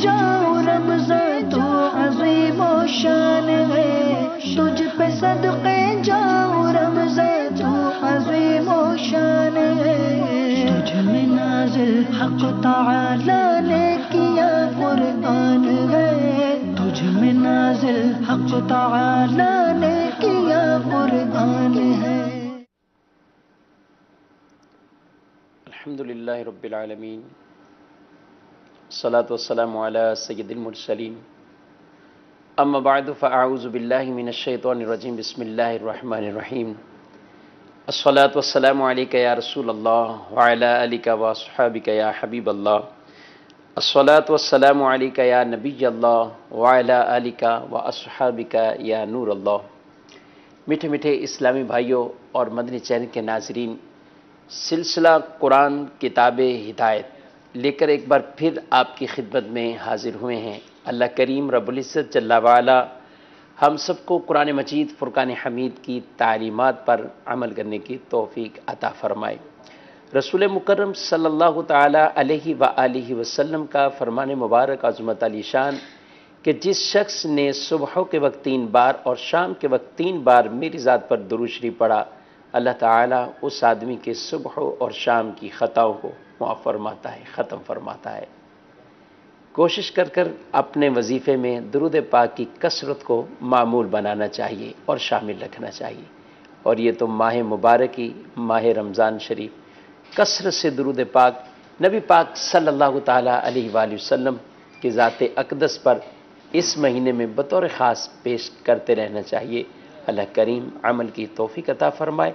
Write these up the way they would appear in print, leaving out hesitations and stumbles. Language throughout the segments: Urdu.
جاؤں رمضان تو عظیم و شان ہے، تجھ پہ صدقے جاؤں رمضان تو عظیم و شان ہے، تجھ میں نازل حق تعالی نے کیا قرآن ہے، تجھ میں نازل حق تعالی نے کیا قرآن ہے۔ الحمدللہ رب العالمین، الصلاۃ والسلام علی سید المرسلین، اما بعد فاعوذ باللہ من الشیطان الرجیم، بسم اللہ الرحمن الرحیم، الصلاۃ والسلام علیک یا رسول اللہ وعلی آلک واصحابک یا حبیب اللہ، الصلاۃ والسلام علیک یا نبی اللہ وعلی آلک واصحابک یا نور اللہ۔ میٹھے میٹھے اسلامی بھائیوں اور مدنی چینل کے ناظرین، سلسلہ قرآن کتاب ہدایت لے کر ایک بار پھر آپ کی خدمت میں حاضر ہوئے ہیں۔ اللہ کریم رب العزت جل وعلا ہم سب کو قرآن مجید فرقان حمید کی تعلیمات پر عمل کرنے کی توفیق عطا فرمائے۔ رسول مکرم صلی اللہ تعالی علیہ وآلہ وسلم کا فرمان مبارک عظمت علی شان کہ جس شخص نے صبح کے وقت 3 بار اور شام کے وقت 3 بار میری ذات پر درود شریف پڑھا، اللہ تعالیٰ اس آدمی کے صبح اور شام کی خطاؤں کو معاف فرماتا ہے، ختم فرماتا ہے۔ کوشش کر اپنے وظیفے میں درود پاک کی کثرت کو معمول بنانا چاہیے اور شامل رکھنا چاہیے۔ اور یہ تو ماہ مبارکی، ماہ رمضان شریف، کثرت سے درود پاک نبی پاک صلی اللہ تعالیٰ علیہ وآلہ وسلم کی ذات اقدس پر اس مہینے میں بطور خاص پیش کرتے رہنا چاہیے۔ اللہ کریم عمل کی توفیق عطا فرمائے۔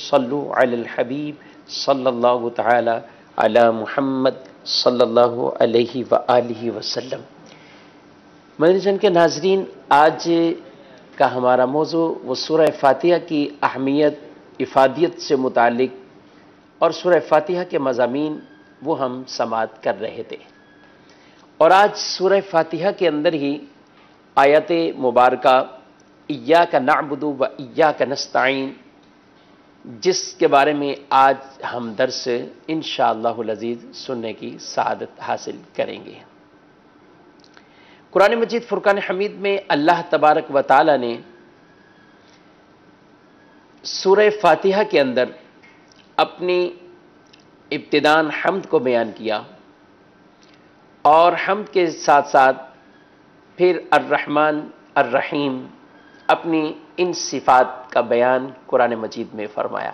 صلو علی الحبیب صلی اللہ تعالی علی محمد صلی اللہ علیہ وآلہ وسلم۔ مدنی چینل کے ناظرین، آج کا ہمارا موضوع وہ سورہ فاتحہ کی اہمیت، افادیت سے متعلق اور سورہ فاتحہ کے مضامین وہ ہم سماعت کر رہے تھے، اور آج سورہ فاتحہ کے اندر ہی آیت مبارکہ ایاک نعبد و ایاک نستعین، جس کے بارے میں آج ہم درس انشاءاللہ العزیز سننے کی سعادت حاصل کریں گے۔ قرآن مجید فرقان حمید میں اللہ تبارک و تعالی نے سورہ فاتحہ کے اندر اپنی ابتداءً حمد کو بیان کیا، اور حمد کے ساتھ ساتھ پھر الرحمن الرحیم اپنی ان صفات کا بیان قرآن مجید میں فرمایا،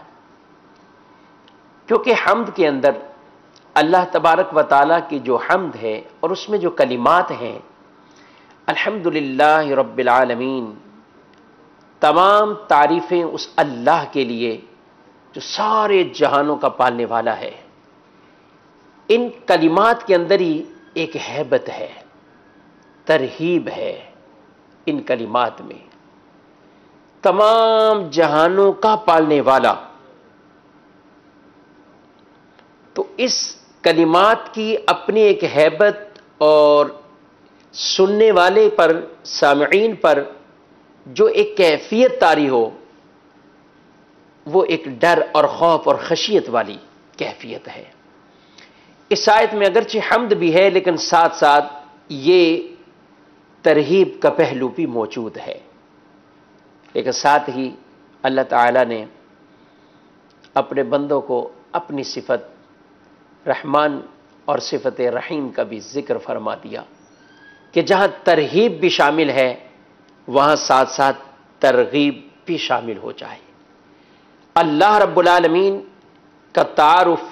کیونکہ حمد کے اندر اللہ تبارک و تعالیٰ کی جو حمد ہے اور اس میں جو کلمات ہیں، الحمدللہ رب العالمین، تمام تعریفیں اس اللہ کے لیے جو سارے جہانوں کا پالنے والا ہے۔ ان کلمات کے اندر ہی ایک ہیبت ہے، ترہیب ہے ان کلمات میں۔ تمام جہانوں کا پالنے والا، تو اس کلمات کی اپنی ایک ہیبت اور سننے والے پر، سامعین پر جو ایک کیفیت طاری ہو، وہ ایک ڈر اور خوف اور خشیت والی کیفیت ہے۔ اس آیت میں اگرچہ حمد بھی ہے، لیکن ساتھ ساتھ یہ ترہیب کا پہلو بھی موجود ہے۔ لیکن ساتھ ہی اللہ تعالیٰ نے اپنے بندوں کو اپنی صفت رحمان اور صفت رحیم کا بھی ذکر فرما دیا کہ جہاں ترہیب بھی شامل ہے، وہاں ساتھ ساتھ ترغیب بھی شامل ہو جائے۔ اللہ رب العالمین کا تعارف،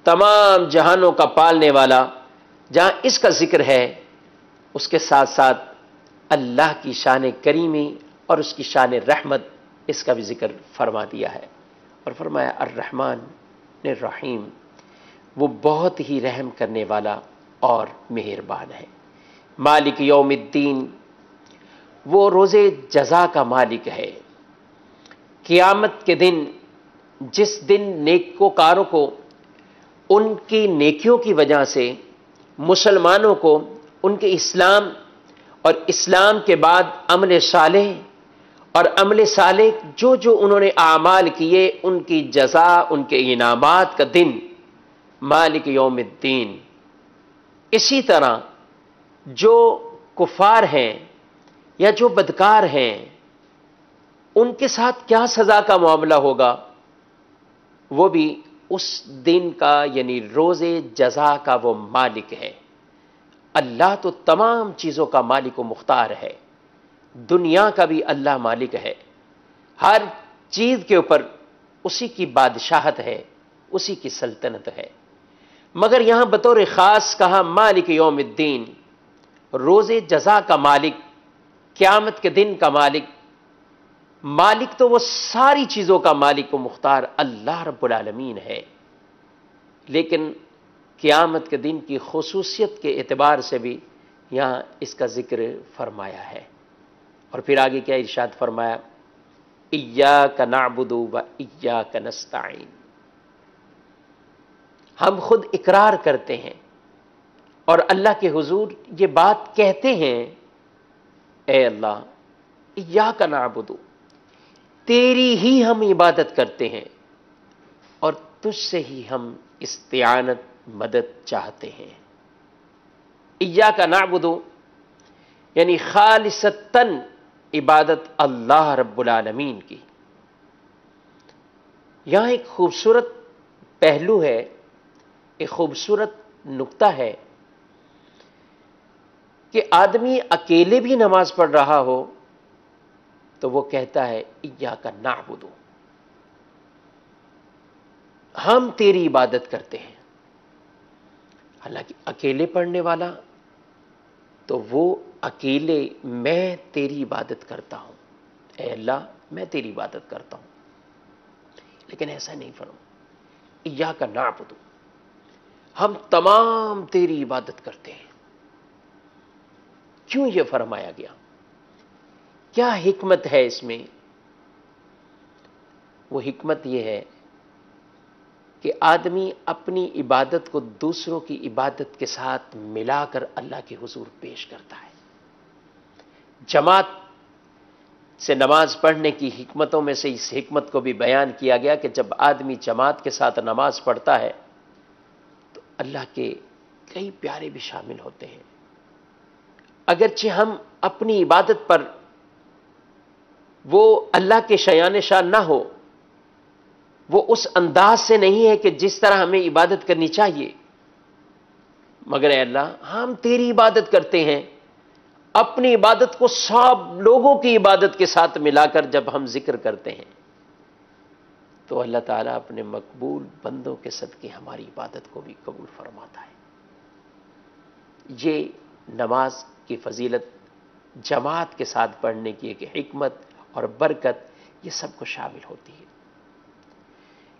تمام جہانوں کا پالنے والا، جہاں اس کا ذکر ہے، اس کے ساتھ ساتھ اللہ کی شان کریمی اور اس کی شان رحمت، اس کا بھی ذکر فرما دیا ہے، اور فرمایا الرحمن الرحیم، وہ بہت ہی رحم کرنے والا اور مہربان ہے۔ مالک یوم الدین، وہ روز جزا کا مالک ہے۔ قیامت کے دن، جس دن نیکوکاروں کو ان کی نیکیوں کی وجہ سے، مسلمانوں کو ان کے اسلام اور اسلام کے بعد عمل صالح اور عمل صالح جو جو انہوں نے اعمال کیے، ان کی جزا، ان کے انعامات کا دن، مالک یوم الدین۔ اسی طرح جو کفار ہیں یا جو بدکار ہیں ان کے ساتھ کیا سزا کا معاملہ ہوگا، وہ بھی اس دن کا یعنی روز جزا کا وہ مالک ہے۔ اللہ تو تمام چیزوں کا مالک و مختار ہے، دنیا کا بھی اللہ مالک ہے، ہر چیز کے اوپر اسی کی بادشاہت ہے، اسی کی سلطنت ہے، مگر یہاں بطور خاص کہا مالک یوم الدین، روز جزا کا مالک، قیامت کے دن کا مالک۔ مالک تو وہ ساری چیزوں کا مالک و مختار اللہ رب العالمین ہے، لیکن قیامت کے دن کی خصوصیت کے اعتبار سے بھی یہاں اس کا ذکر فرمایا ہے۔ اور پھر آگے کیا ارشاد فرمایا، ایاک نعبد و ایاک نستعین، ہم خود اقرار کرتے ہیں اور اللہ کے حضور یہ بات کہتے ہیں، اے اللہ ایاک نعبد، تیری ہی ہم عبادت کرتے ہیں اور تجھ سے ہی ہم استعانت مدد چاہتے ہیں۔ ایاک نعبد یعنی خالصتاً عبادت اللہ رب العالمین کی۔ یہاں ایک خوبصورت پہلو ہے، ایک خوبصورت نقطہ ہے کہ آدمی اکیلے بھی نماز پڑھ رہا ہو تو وہ کہتا ہے ایاک نعبد، ہم تیری عبادت کرتے ہیں۔ حالانکہ اکیلے پڑھنے والا تو وہ اکیلے میں تیری عبادت کرتا ہوں، اے اللہ میں تیری عبادت کرتا ہوں، لیکن ایسا نہیں فرمایا ایاک نعبد، ہم تمام تیری عبادت کرتے ہیں۔ کیوں یہ فرمایا گیا؟ کیا حکمت ہے اس میں؟ وہ حکمت یہ ہے کہ آدمی اپنی عبادت کو دوسروں کی عبادت کے ساتھ ملا کر اللہ کے حضور پیش کرتا ہے۔ جماعت سے نماز پڑھنے کی حکمتوں میں سے اس حکمت کو بھی بیان کیا گیا کہ جب آدمی جماعت کے ساتھ نماز پڑھتا ہے تو اللہ کے کئی پیارے بھی شامل ہوتے ہیں۔ اگرچہ ہم اپنی عبادت پر وہ اللہ کے شایان شان نہ ہو، وہ اس انداز سے نہیں ہے کہ جس طرح ہمیں عبادت کرنی چاہیے، مگر اے اللہ ہم تیری عبادت کرتے ہیں۔ اپنی عبادت کو سب لوگوں کی عبادت کے ساتھ ملا کر جب ہم ذکر کرتے ہیں تو اللہ تعالیٰ اپنے مقبول بندوں کے صدقے ہماری عبادت کو بھی قبول فرماتا ہے۔ یہ نماز کی فضیلت، جماعت کے ساتھ پڑھنے کی ایک حکمت اور برکت، یہ سب کو شامل ہوتی ہے۔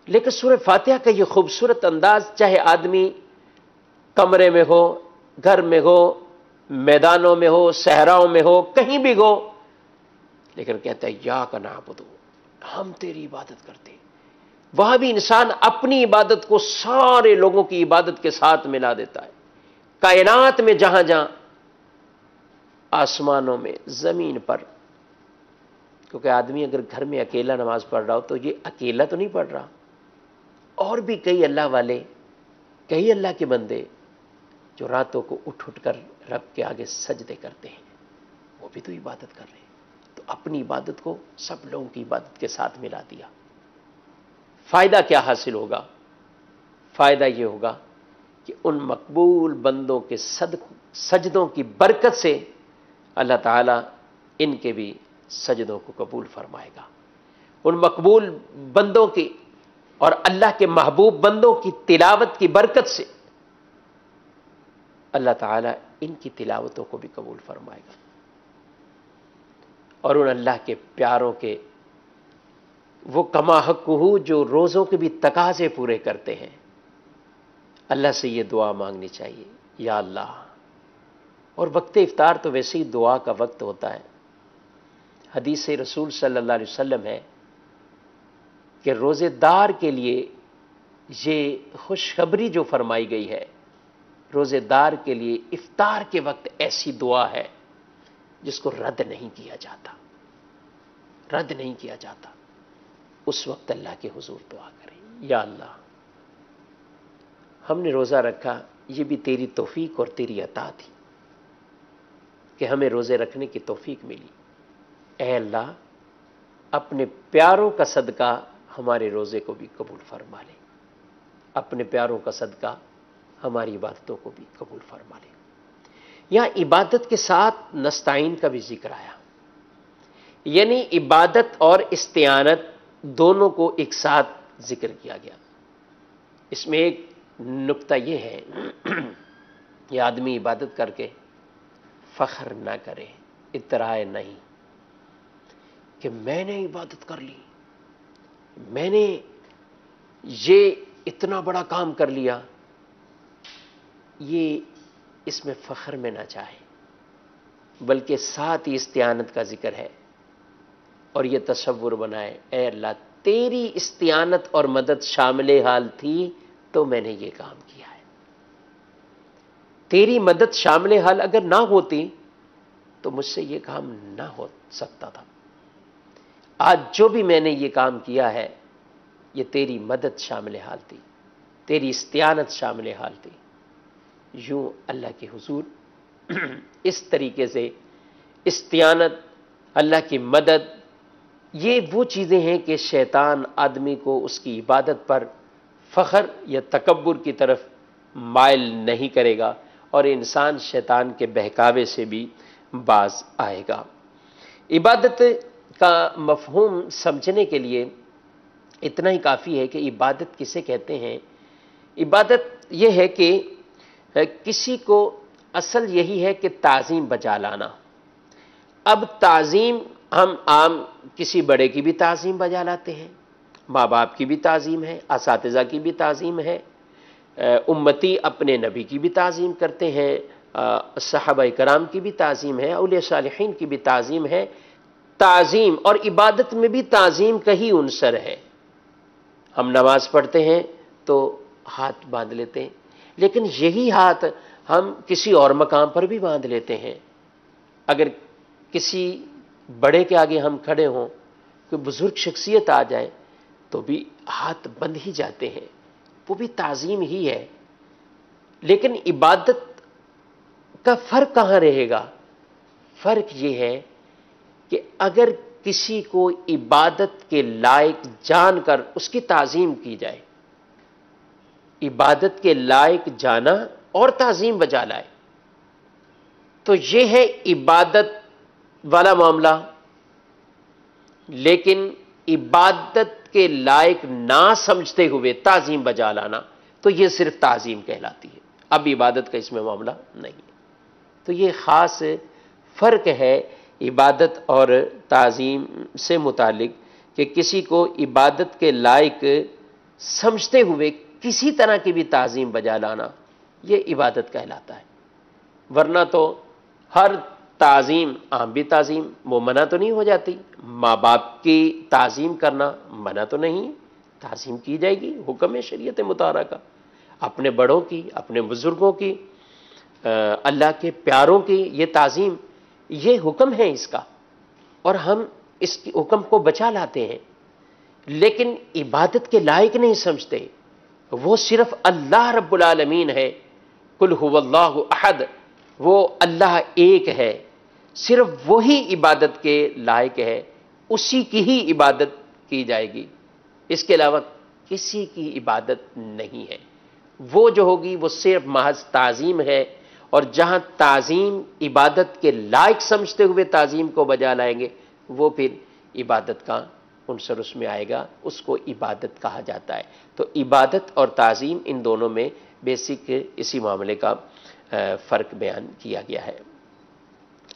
لیکن سورہ فاتحہ کا یہ خوبصورت انداز، چاہے آدمی کمرے میں ہو، گھر میں ہو، میدانوں میں ہو، صحراؤں میں ہو، کہیں بھی ہو، لیکن کہتا ہے ایاک نعبد، ہم تیری عبادت کرتے ہیں۔ وہاں بھی انسان اپنی عبادت کو سارے لوگوں کی عبادت کے ساتھ ملا دیتا ہے۔ کائنات میں جہاں جہاں، آسمانوں میں، زمین پر، کیونکہ آدمی اگر گھر میں اکیلا نماز پڑھ رہا ہو تو یہ اکیلا تو نہیں پڑھ رہا، اور بھی کئی اللہ والے، کئی اللہ کے بندے جو راتوں کو اٹھ کر رب کے آگے سجدے کرتے ہیں، وہ بھی تو عبادت کر رہے ہیں۔ تو اپنی عبادت کو سب لوگوں کی عبادت کے ساتھ ملا دیا۔ فائدہ کیا حاصل ہوگا؟ فائدہ یہ ہوگا کہ ان مقبول بندوں کے سجدوں کی برکت سے اللہ تعالیٰ ان کے بھی سجدوں کو قبول فرمائے گا۔ ان مقبول بندوں کی اور اللہ کے محبوب بندوں کی تلاوت کی برکت سے اللہ تعالیٰ ان کی تلاوتوں کو بھی قبول فرمائے گا، اور ان اللہ کے پیاروں کے وہ کما حقہ جو روزوں کے بھی تقاضے پورے کرتے ہیں، اللہ سے یہ دعا مانگنی چاہیے، یا اللہ۔ اور وقت افطار تو ویسے ہی دعا کا وقت ہوتا ہے۔ حدیث رسول صلی اللہ علیہ وسلم ہے کہ روزے دار کے لیے یہ خوشخبری جو فرمائی گئی ہے، روزے دار کے لیے افطار کے وقت ایسی دعا ہے جس کو رد نہیں کیا جاتا، رد نہیں کیا جاتا۔ اس وقت اللہ کے حضور دعا کریں، یا اللہ ہم نے روزہ رکھا، یہ بھی تیری توفیق اور تیری عطا تھی، کہ ہمیں روزے رکھنے کی توفیق ملی۔ اے اللہ اپنے پیاروں کا صدقہ ہمارے روزے کو بھی قبول فرما لے، اپنے پیاروں کا صدقہ ہماری عبادتوں کو بھی قبول فرما لے۔ یہاں عبادت کے ساتھ نستعین کا بھی ذکر آیا، یعنی عبادت اور استعانت دونوں کو ایک ساتھ ذکر کیا گیا۔ اس میں ایک نقطہ یہ ہے کہ آدمی عبادت کر کے فخر نہ کرے، اترائے نہیں کہ میں نے عبادت کر لی، میں نے یہ اتنا بڑا کام کر لیا، یہ اس میں فخر میں نہ چاہے، بلکہ ساتھ ہی استعانت کا ذکر ہے اور یہ تصور بنائے اے اللہ تیری استعانت اور مدد شامل حال تھی تو میں نے یہ کام کیا ہے، تیری مدد شامل حال اگر نہ ہوتی تو مجھ سے یہ کام نہ ہو سکتا تھا۔ آج جو بھی میں نے یہ کام کیا ہے یہ تیری مدد شامل حال تھی، تیری استعانت شامل حال تھی۔ یوں اللہ کے حضور اس طریقے سے استعانت، اللہ کی مدد، یہ وہ چیزیں ہیں کہ شیطان آدمی کو اس کی عبادت پر فخر یا تکبر کی طرف مائل نہیں کرے گا اور انسان شیطان کے بہکاوے سے بھی باز آئے گا۔ عبادت کا مفہوم سمجھنے کے لیے اتنا ہی کافی ہے کہ عبادت کسے کہتے ہیں۔ عبادت یہ ہے کہ کسی کو اصل یہی ہے کہ تعظیم بجا لانا۔ اب تعظیم ہم عام کسی بڑے کی بھی تعظیم بجا لاتے ہیں، ماں باپ کی بھی تعظیم ہے، اساتذہ کی بھی تعظیم ہے، امتی اپنے نبی کی بھی تعظیم کرتے ہیں، صحابہ کرام کی بھی تعظیم ہے، اولیاء صالحین کی بھی تعظیم ہے۔ تعظیم اور عبادت میں بھی تعظیم کا ہی عنصر ہے۔ ہم نماز پڑھتے ہیں تو ہاتھ باندھ لیتے ہیں، لیکن یہی ہاتھ ہم کسی اور مقام پر بھی باندھ لیتے ہیں۔ اگر کسی بڑے کے آگے ہم کھڑے ہوں، کوئی بزرگ شخصیت آ جائے تو بھی ہاتھ بند ہی جاتے ہیں، وہ بھی تعظیم ہی ہے۔ لیکن عبادت کا فرق کہاں رہے گا؟ فرق یہ ہے کہ اگر کسی کو عبادت کے لائق جان کر اس کی تعظیم کی جائے، عبادت کے لائق جانا اور تعظیم بجا لائے، تو یہ ہے عبادت والا معاملہ۔ لیکن عبادت کے لائق نہ سمجھتے ہوئے تعظیم بجا لانا تو یہ صرف تعظیم کہلاتی ہے، اب عبادت کا اس میں معاملہ نہیں ہے۔ تو یہ خاص فرق ہے عبادت اور تعظیم سے متعلق کہ کسی کو عبادت کے لائق سمجھتے ہوئے کسی طرح کی بھی تعظیم بجا لانا یہ عبادت کہلاتا ہے، ورنہ تو ہر تعظیم، عام بھی تعظیم وہ منع تو نہیں ہو جاتی۔ ماں باپ کی تعظیم کرنا منع تو نہیں، تعظیم کی جائے گی، حکم ہے شریعت مطہرہ کا۔ اپنے بڑوں کی، اپنے بزرگوں کی، اللہ کے پیاروں کی یہ تعظیم، یہ حکم ہے اس کا، اور ہم اس حکم کو بچا لاتے ہیں، لیکن عبادت کے لائق نہیں سمجھتے۔ وہ صرف اللہ رب العالمین ہے، قل هو اللہ احد، وہ اللہ ایک ہے، صرف وہی عبادت کے لائق ہے، اسی کی ہی عبادت کی جائے گی، اس کے علاوہ کسی کی عبادت نہیں ہے۔ وہ جو ہوگی وہ صرف محض تعظیم ہے، اور جہاں تعظیم عبادت کے لائق سمجھتے ہوئے تعظیم کو بجا لائیں گے وہ پھر عبادت کا عنصر اس میں آئے گا، اس کو عبادت کہا جاتا ہے۔ تو عبادت اور تعظیم ان دونوں میں بیسک اسی معاملے کا فرق بیان کیا گیا ہے۔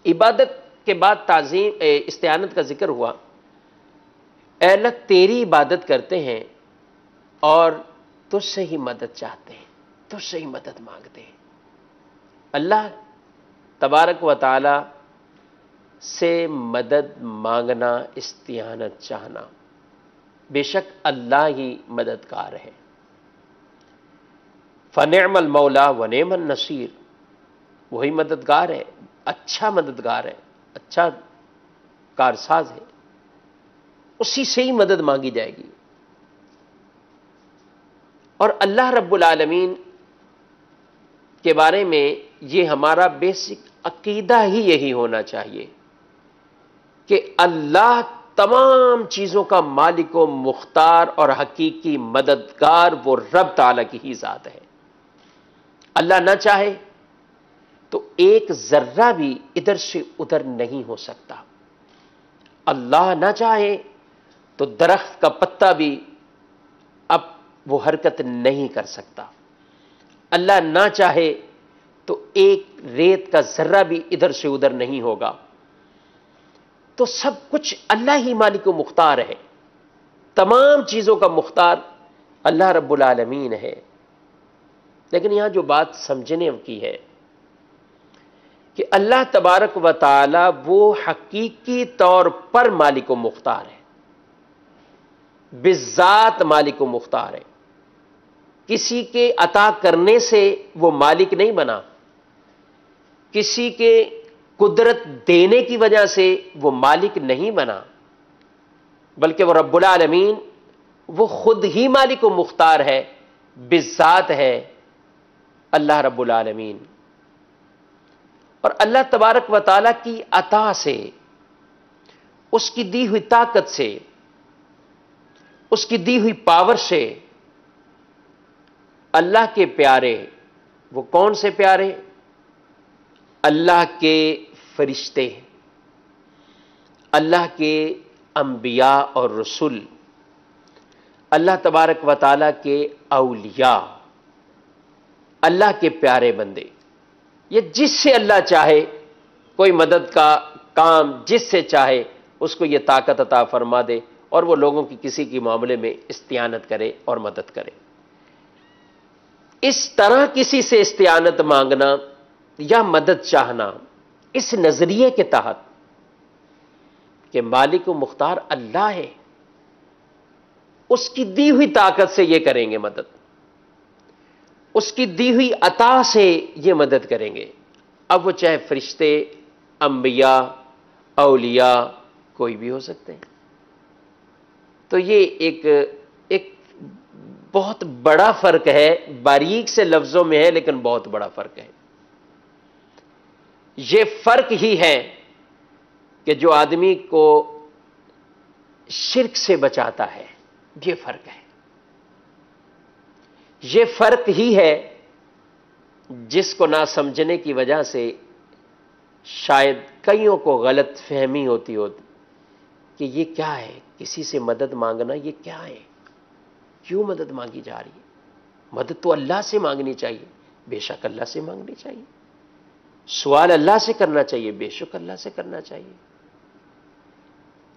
عبادت کے بعد تعظیم استعانت کا ذکر ہوا۔ اے اللہ تیری عبادت کرتے ہیں اور تجھ سے ہی مدد چاہتے ہیں، تجھ سے ہی مدد مانگتے ہیں۔ اللہ تبارک و تعالی سے مدد مانگنا، استعانت چاہنا، بے شک اللہ ہی مددگار ہے۔ فنعم المولا ونعم النصیر، وہی مددگار ہے، اچھا مددگار ہے، اچھا کارساز ہے، اسی سے ہی مدد مانگی جائے گی۔ اور اللہ رب العالمین کے بارے میں یہ ہمارا بیسک عقیدہ ہی یہی ہونا چاہیے کہ اللہ تمام چیزوں کا مالک و مختار اور حقیقی مددگار وہ رب تعالیٰ کی ہی ذات ہے۔ اللہ نہ چاہے تو ایک ذرہ بھی ادھر سے ادھر نہیں ہو سکتا۔ اللہ نہ چاہے تو درخت کا پتا بھی اب وہ حرکت نہیں کر سکتا۔ اللہ نہ چاہے تو ایک ریت کا ذرہ بھی ادھر سے ادھر نہیں ہوگا۔ تو سب کچھ اللہ ہی مالک و مختار ہے، تمام چیزوں کا مختار اللہ رب العالمین ہے۔ لیکن یہاں جو بات سمجھنے کی ہے کہ اللہ تبارک و تعالی وہ حقیقی طور پر مالک و مختار ہے، بالذات مالک و مختار ہے۔ کسی کے عطا کرنے سے وہ مالک نہیں بنا، کسی کے قدرت دینے کی وجہ سے وہ مالک نہیں بنا، بلکہ وہ رب العالمین وہ خود ہی مالک و مختار ہے، بالذات ہے اللہ رب العالمین۔ اور اللہ تبارک و تعالیٰ کی عطا سے، اس کی دی ہوئی طاقت سے، اس کی دی ہوئی پاور سے اللہ کے پیارے، وہ کون سے پیارے؟ اللہ کے فرشتے، اللہ کے انبیاء اور رسول، اللہ تبارک و تعالیٰ کے اولیاء، اللہ کے پیارے بندے، یہ جس سے اللہ چاہے کوئی مدد کا کام جس سے چاہے اس کو یہ طاقت عطا فرما دے اور وہ لوگوں کی کسی کی معاملے میں استعانت کرے اور مدد کرے۔ اس طرح کسی سے استعانت مانگنا یا مدد چاہنا اس نظریے کے تحت کہ مالک و مختار اللہ ہے، اس کی دی ہوئی طاقت سے یہ کریں گے مدد، اس کی دی ہوئی عطا سے یہ مدد کریں گے، اب وہ چاہے فرشتے، انبیاء، اولیاء کوئی بھی ہو سکتے ہیں۔ تو یہ ایک بہت بڑا فرق ہے، باریک سے لفظوں میں ہے لیکن بہت بڑا فرق ہے۔ یہ فرق ہی ہے کہ جو آدمی کو شرک سے بچاتا ہے، یہ فرق ہے۔ یہ فرق ہی ہے جس کو نہ سمجھنے کی وجہ سے شاید کئیوں کو غلط فہمی ہوتی کہ یہ کیا ہے، کسی سے مدد مانگنا یہ کیا ہے، کیوں مدد مانگی جا رہی ہے؟ مدد تو اللہ سے مانگنی چاہیے، بے شک اللہ سے مانگنی چاہیے۔ سوال اللہ سے کرنا چاہیے، بے شک اللہ سے کرنا چاہیے۔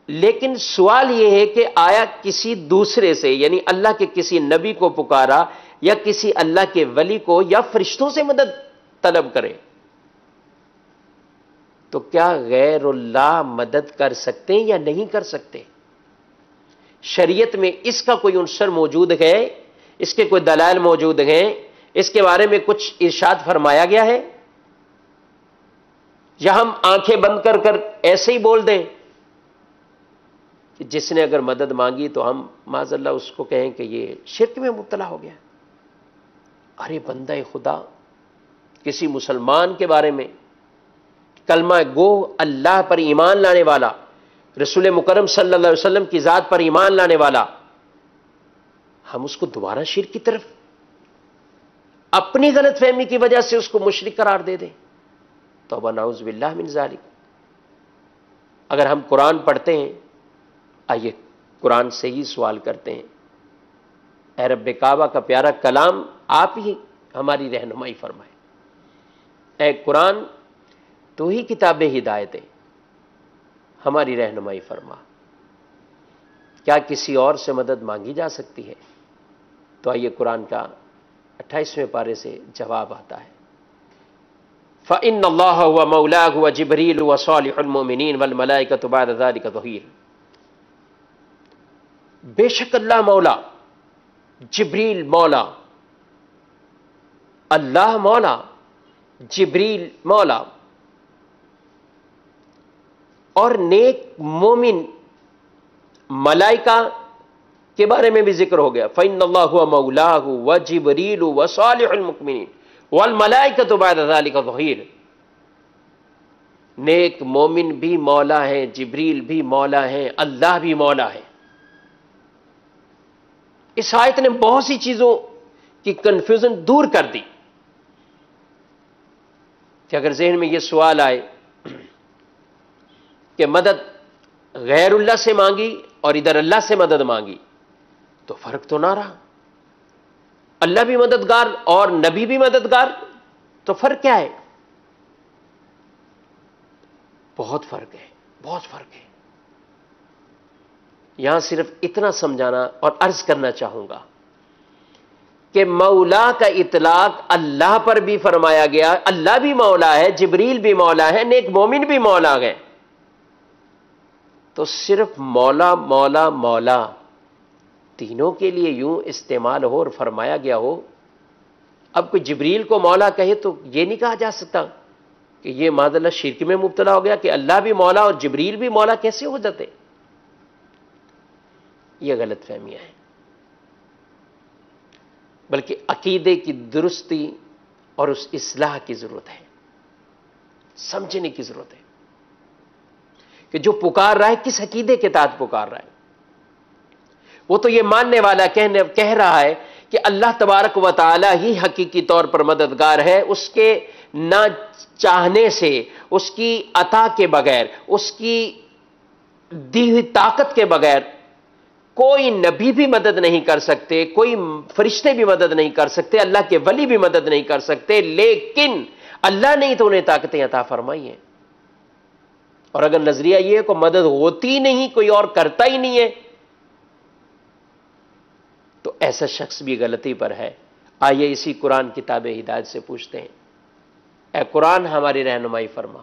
لیکن سوال یہ ہے کہ آیا کسی دوسرے سے، یعنی اللہ کے کسی نبی کو پکارا یا کسی اللہ کے ولی کو یا فرشتوں سے مدد طلب کرے تو کیا غیر اللہ مدد کر سکتے ہیں یا نہیں کر سکتے؟ شریعت میں اس کا کوئی عنصر موجود ہے، اس کے کوئی دلائل موجود ہیں، اس کے بارے میں کچھ ارشاد فرمایا گیا ہے، یا ہم آنکھیں بند کر کر ایسے ہی بول دیں کہ جس نے اگر مدد مانگی تو ہم معاذ اللہ اس کو کہیں کہ یہ شرک میں مبتلا ہو گیا؟ ارے بندہ خدا کسی مسلمان کے بارے میں، کلمہ گو اللہ پر ایمان لانے والا، رسول مکرم صلی اللہ علیہ وسلم کی ذات پر ایمان لانے والا، ہم اس کو دوبارہ شرک کی طرف اپنی غلط فہمی کی وجہ سے اس کو مشرک قرار دے دیں؟ توبہ نعوذ باللہ من ذالک۔ اگر ہم قرآن پڑھتے ہیں، آئیے قرآن سے ہی سوال کرتے ہیں، اے رب کعبہ کا پیارا کلام آپ ہی ہماری رہنمائی فرمائے، اے قرآن تو ہی کتاب ہدایت ہے، ہماری رہنمائی فرما۔ کیا کسی اور سے مدد مانگی جا سکتی ہے؟ تو آئیے قرآن کا 28ویں پارے سے جواب آتا ہے، فَإِنَّ اللَّهَ هُوَ مَوْلَاهُ وَجِبْرِيلُ وَصَالِحُ الْمُؤْمِنِينَ وَالْمَلَائِكَةُ بَعْدَ ذَلِكَ ظَهِيرٌ۔ بے شک اللہ مولا، جبریل مولا، اللہ مولا، جبریل مولا، اور نیک مومن ملائکہ کے بارے میں بھی ذکر ہو گیا، فَإِنَّ اللَّهَ هُوَ مَوْلَاهُ وَجِبْرِيلُ وَصَالِحُ الْمُؤْمِنِينَ وَالْمَلَائِكَةُ بَعْدَ ذَلِكَ ظَهِيرٌ۔ نیک مومن بھی مولا ہیں، جبریل بھی مولا ہیں، اللہ بھی مولا ہے۔ اس آیت نے بہت سی چیزوں کی کنفیوژن دور کر دی کہ اگر ذہن میں یہ سوال آئے کہ مدد غیر اللہ سے مانگی اور ادھر اللہ سے مدد مانگی تو فرق تو نہ رہا، اللہ بھی مددگار اور نبی بھی مددگار، تو فرق کیا ہے؟ بہت فرق ہے، بہت فرق ہے۔ یہاں صرف اتنا سمجھانا اور عرض کرنا چاہوں گا کہ مولا کا اطلاق اللہ پر بھی فرمایا گیا، اللہ بھی مولا ہے، جبریل بھی مولا ہے، نیک مومن بھی مولا ہے۔ تو صرف مولا مولا مولا تینوں کے لیے یوں استعمال ہو اور فرمایا گیا ہو، اب کوئی جبریل کو مولا کہے تو یہ نہیں کہا جا سکتا کہ یہ معاذ اللہ شرک میں مبتلا ہو گیا کہ اللہ بھی مولا اور جبریل بھی مولا کیسے ہو جاتے؟ یہ غلط فہمیاں ہیں، بلکہ عقیدے کی درستی اور اس اصلاح کی ضرورت ہے، سمجھنے کی ضرورت ہے کہ جو پکار رہا ہے کس عقیدے کے تحت پکار رہا ہے۔ وہ تو یہ ماننے والا کہہ رہا ہے کہ اللہ تبارک و تعالی ہی حقیقی طور پر مددگار ہے، اس کے نہ چاہنے سے، اس کی عطا کے بغیر، اس کی دی ہوئی طاقت کے بغیر کوئی نبی بھی مدد نہیں کر سکتے، کوئی فرشتے بھی مدد نہیں کر سکتے، اللہ کے ولی بھی مدد نہیں کر سکتے، لیکن اللہ نے تو انہیں طاقتیں عطا فرمائی ہیں۔ اور اگر نظریہ یہ ہے کہ مدد ہوتی نہیں، کوئی اور کرتا ہی نہیں ہے، تو ایسا شخص بھی غلطی پر ہے۔ آئیے اسی قرآن کتاب ہدایت سے پوچھتے ہیں، اے قرآن ہماری رہنمائی فرما،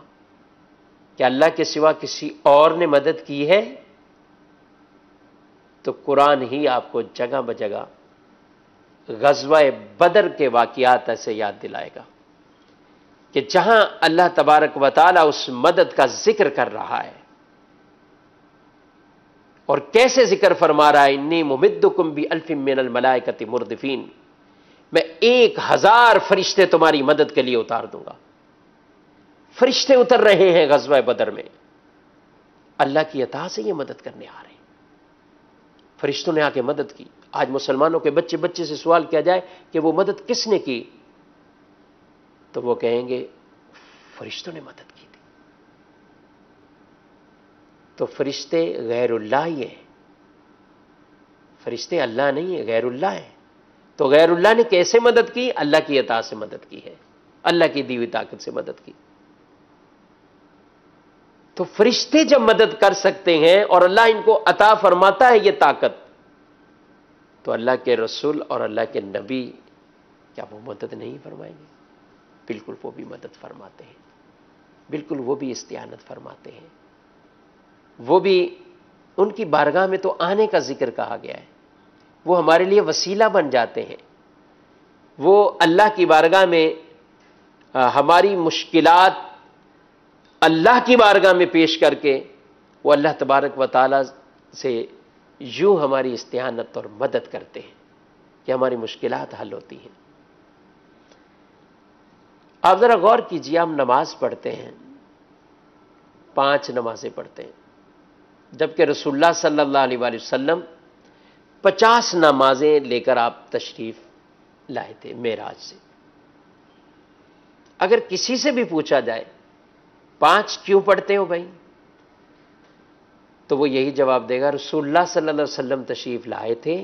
کہ اللہ کے سوا کسی اور نے مدد کی ہے؟ تو قرآن ہی آپ کو جگہ بجگہ غزوہ بدر کے واقعات سے یاد دلائے گا کہ جہاں اللہ تبارک و تعالی اس مدد کا ذکر کر رہا ہے، اور کیسے ذکر فرما رہا ہے، انی ممدکم بِألف من الملائکۃ مردفین، میں 1000 فرشتے تمہاری مدد کے لیے اتار دوں گا۔ فرشتے اتر رہے ہیں غزوہ بدر میں، اللہ کی عطا سے یہ مدد کرنے آ رہے ہیں۔ فرشتوں نے آ کے مدد کی۔ آج مسلمانوں کے بچے سے سوال کیا جائے کہ وہ مدد کس نے کی، تو وہ کہیں گے فرشتوں نے مدد کی تھی۔ تو فرشتے غیر اللہ ہی ہیں، فرشتے اللہ نہیں ہیں، غیر اللہ ہیں۔ تو غیر اللہ نے کیسے مدد کی؟ اللہ کی عطا سے مدد کی ہے، اللہ کی دی ہوئی طاقت سے مدد کی۔ تو فرشتے جب مدد کر سکتے ہیں اور اللہ ان کو عطا فرماتا ہے یہ طاقت، تو اللہ کے رسول اور اللہ کے نبی کیا وہ مدد نہیں فرمائیں گے؟ بالکل وہ بھی مدد فرماتے ہیں، بالکل وہ بھی استعانت فرماتے ہیں، وہ بھی ان کی بارگاہ میں تو آنے کا ذکر کہا گیا ہے، وہ ہمارے لیے وسیلہ بن جاتے ہیں، وہ اللہ کی بارگاہ میں ہماری مشکلات اللہ کی بارگاہ میں پیش کر کے وہ اللہ تبارک و تعالی سے یوں ہماری استعانت اور مدد کرتے ہیں کہ ہماری مشکلات حل ہوتی ہیں۔ آپ ذرا غور کیجیے، ہم نماز پڑھتے ہیں، 5 نمازیں پڑھتے ہیں، جبکہ رسول اللہ صلی اللہ علیہ وآلہ وسلم 50 نمازیں لے کر آپ تشریف لائے تھے معراج سے۔ اگر کسی سے بھی پوچھا جائے 5 کیوں پڑھتے ہو بھائی، تو وہ یہی جواب دے گا، رسول اللہ صلی اللہ علیہ وسلم تشریف لائے تھے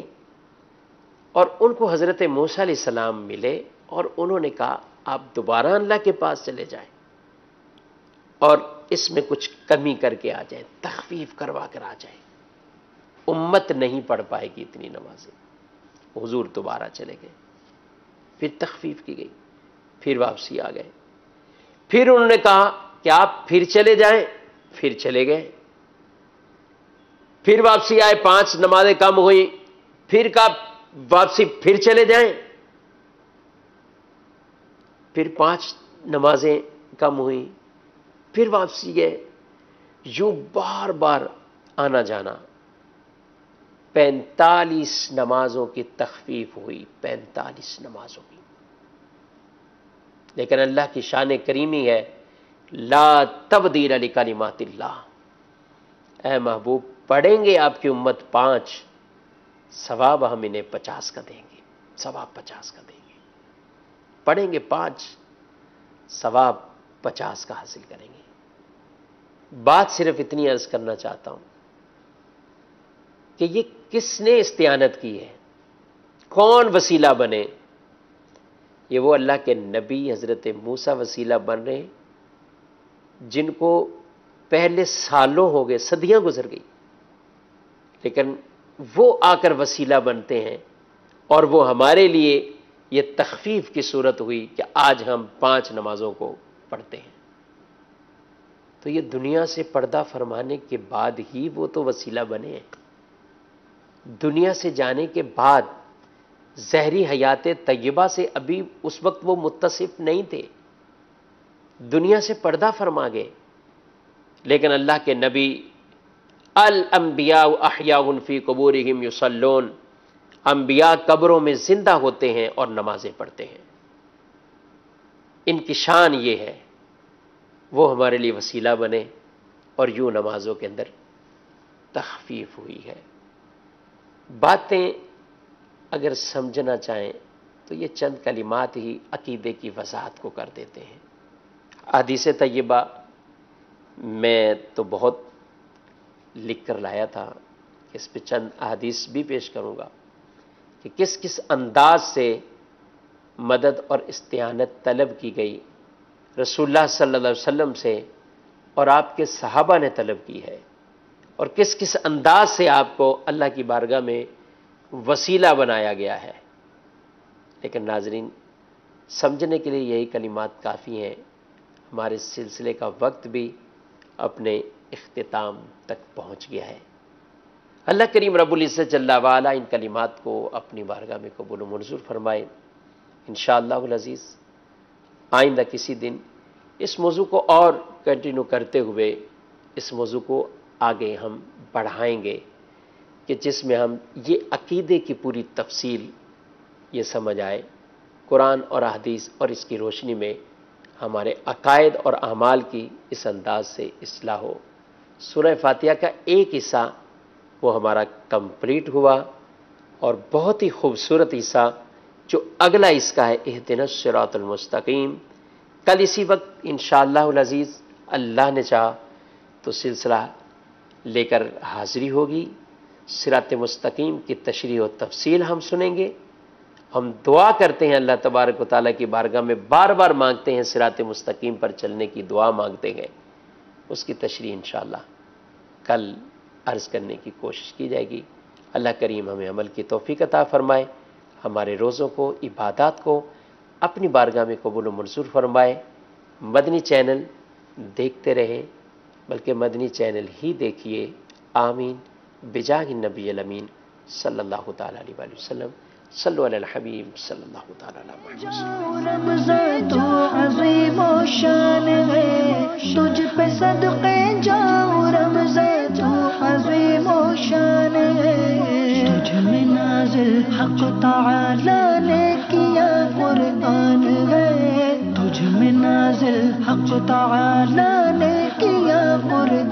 اور ان کو حضرت موسیٰ علیہ السلام ملے اور انہوں نے کہا آپ دوبارہ اللہ کے پاس چلے جائیں اور اس میں کچھ کمی کر کے آ جائیں، تخفیف کروا کر آ جائیں، امت نہیں پڑھ پائے گی اتنی نمازیں۔ حضور دوبارہ چلے گئے، پھر تخفیف کی گئی، پھر واپسی آ گئے، پھر انہوں نے کہا کہ آپ پھر چلے جائیں، پھر چلے گئے، پھر واپسی آئے، 5 نمازیں کم ہوئی، پھر کہا واپسی پھر چلے جائیں، پھر 5 نمازیں کم ہوئی، پھر واپسی گئے، یوں بار بار آنا جانا۔ 45 نمازوں کی تخفیف ہوئی، 45 نمازوں کی۔ لیکن اللہ کی شان کریمی ہے لا تبدیل لکلمات اللہ، اے محبوب پڑھیں گے آپ کی امت 5، ثواب ہم انہیں 50 کا دیں گے، ثواب 50 کا دیں گے۔ پڑھیں گے 5، ثواب 50 کا حاصل کریں گے۔ بات صرف اتنی عرض کرنا چاہتا ہوں کہ یہ کس نے استعانت کی ہے، کون وسیلہ بنے؟ یہ وہ اللہ کے نبی حضرت موسیٰ وسیلہ بن رہے ہیں، جن کو پہلے سالوں ہو گئے، صدیاں گزر گئی، لیکن وہ آ کر وسیلہ بنتے ہیں، اور وہ ہمارے لیے یہ تخفیف کی صورت ہوئی کہ آج ہم 5 نمازوں کو پڑھتے ہیں۔ تو یہ دنیا سے پردہ فرمانے کے بعد ہی وہ تو وسیلہ بنے ہیں۔ دنیا سے جانے کے بعد ظہری حیات طیبہ سے ابھی اس وقت وہ متصف نہیں تھے، دنیا سے پردہ فرما گئے، لیکن اللہ کے نبی الانبیاء احیاء فی قبورہم یصلون، انبیاء قبروں میں زندہ ہوتے ہیں اور نمازیں پڑھتے ہیں۔ ان کی شان یہ ہے، وہ ہمارے لیے وسیلہ بنے، اور یوں نمازوں کے اندر تخفیف ہوئی ہے۔ باتیں اگر سمجھنا چاہیں تو یہ چند کلمات ہی عقیدے کی وضاحت کو کر دیتے ہیں۔ احادیث طیبہ میں تو بہت لکھ کر لایا تھا، اس پہ چند احادیث بھی پیش کروں گا کہ کس کس انداز سے مدد اور استعانت طلب کی گئی رسول اللہ صلی اللہ علیہ وسلم سے، اور آپ کے صحابہ نے طلب کی ہے، اور کس کس انداز سے آپ کو اللہ کی بارگاہ میں وسیلہ بنایا گیا ہے۔ لیکن ناظرین، سمجھنے کے لیے یہی کلمات کافی ہیں۔ ہمارے سلسلے کا وقت بھی اپنے اختتام تک پہنچ گیا ہے۔ اللہ کریم رب العزت جل وعلا ان کلمات کو اپنی بارگاہ میں قبول و منظور فرمائے۔ انشاءاللہ العزیز آئندہ کسی دن اس موضوع کو اور کنٹینیو کرتے ہوئے اس موضوع کو آگے ہم بڑھائیں گے کہ جس میں ہم یہ عقیدے کی پوری تفصیل یہ سمجھ آئے، قرآن اور احادیث اور اس کی روشنی میں ہمارے عقائد اور اعمال کی اس انداز سے اصلاح ہو۔ سورہ فاتحہ کا ایک حصہ وہ ہمارا کمپلیٹ ہوا، اور بہت ہی خوبصورت حصہ جو اگلا اس کا ہے، اہدنا الصراط المستقیم۔ کل اسی وقت انشاءاللہ العزیز اللہ نے چاہا تو سلسلہ لے کر حاضری ہوگی، صراط مستقیم کی تشریح و تفصیل ہم سنیں گے۔ ہم دعا کرتے ہیں اللہ تبارک و تعالیٰ کی بارگاہ میں، بار بار مانگتے ہیں، صراط مستقیم پر چلنے کی دعا مانگتے ہیں، اس کی تشریح انشاءاللہ کل عرض کرنے کی کوشش کی جائے گی۔ اللہ کریم ہمیں عمل کی توفیق عطا فرمائے، ہمارے روزوں کو، عبادات کو اپنی بارگاہ میں قبول و منظور فرمائے۔ مدنی چینل دیکھتے رہیں، بلکہ مدنی چینل ہی دیکھیے۔ آمین بجاہ النبی الامین صلی اللہ تعالیٰ علیہ وآلہ وسلم۔ صلو علی الحبیب صلی اللہ تعالیٰ علیہ وسلم۔ رمضان تو عظیم و شان ہے، تجھ پہ صدقے جاؤں رمضان تو عظیم و شان ہے، تجھ میں نازل حق تعالی نے کیا قرآن ہے، تجھ میں نازل حق تعالی نے کیا قرآن